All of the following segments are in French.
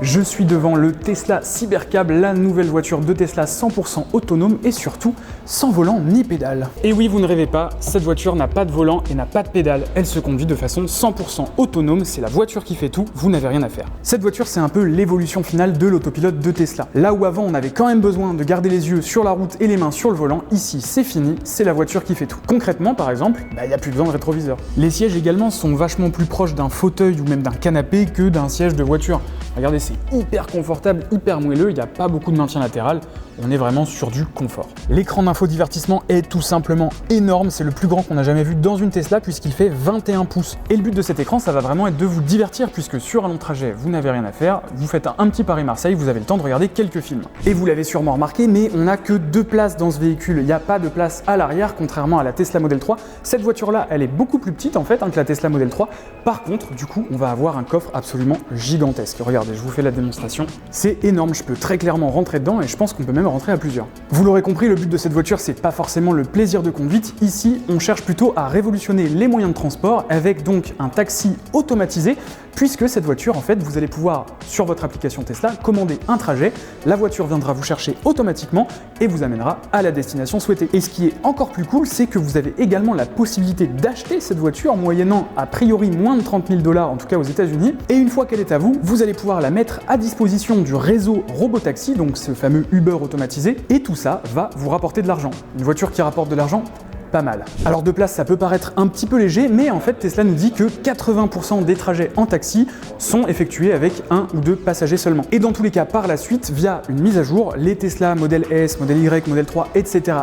Je suis devant le Tesla Cybercab, la nouvelle voiture de Tesla 100% autonome et surtout sans volant ni pédale. Et oui, vous ne rêvez pas, cette voiture n'a pas de volant et n'a pas de pédale. Elle se conduit de façon 100% autonome, c'est la voiture qui fait tout, vous n'avez rien à faire. Cette voiture, c'est un peu l'évolution finale de l'autopilote de Tesla. Là où avant on avait quand même besoin de garder les yeux sur la route et les mains sur le volant, ici c'est fini, c'est la voiture qui fait tout. Concrètement par exemple, il n'y a plus besoin de rétroviseur. Les sièges également sont vachement plus proches d'un fauteuil ou même d'un canapé que d'un siège de voiture. Regardez, c'est hyper confortable, hyper moelleux, il n'y a pas beaucoup de maintien latéral, on est vraiment sur du confort. L'écran d'infodivertissement est tout simplement énorme, c'est le plus grand qu'on a jamais vu dans une Tesla puisqu'il fait 21 pouces. Et le but de cet écran, ça va vraiment être de vous divertir puisque sur un long trajet, vous n'avez rien à faire, vous faites un petit Paris-Marseille, vous avez le temps de regarder quelques films. Et vous l'avez sûrement remarqué, mais on n'a que 2 places dans ce véhicule, il n'y a pas de place à l'arrière, contrairement à la Tesla Model 3. Cette voiture-là, elle est beaucoup plus petite en fait que la Tesla Model 3. Par contre, du coup, on va avoir un coffre absolument gigantesque. Regardez, je vous fais la démonstration. C'est énorme, je peux très clairement rentrer dedans et je pense qu'on peut même rentrer à plusieurs. Vous l'aurez compris, le but de cette voiture, c'est pas forcément le plaisir de conduite. Ici, on cherche plutôt à révolutionner les moyens de transport avec donc un taxi automatisé, puisque cette voiture, en fait, vous allez pouvoir, sur votre application Tesla, commander un trajet, la voiture viendra vous chercher automatiquement et vous amènera à la destination souhaitée. Et ce qui est encore plus cool, c'est que vous avez également la possibilité d'acheter cette voiture moyennant a priori moins de 30 000 $, en tout cas aux États-Unis. Et une fois qu'elle est à vous, vous allez pouvoir la mettre à disposition du réseau Robotaxi, donc ce fameux Uber automatisé, et tout ça va vous rapporter de l'argent. Une voiture qui rapporte de l'argent, pas mal. Alors de place, ça peut paraître un petit peu léger, mais en fait Tesla nous dit que 80% des trajets en taxi sont effectués avec 1 ou 2 passagers seulement. Et dans tous les cas, par la suite, via une mise à jour, les Tesla Model S, Model Y, Model 3, etc.,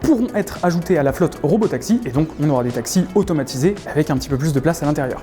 pourront être ajoutés à la flotte Robotaxi, et donc on aura des taxis automatisés avec un petit peu plus de place à l'intérieur.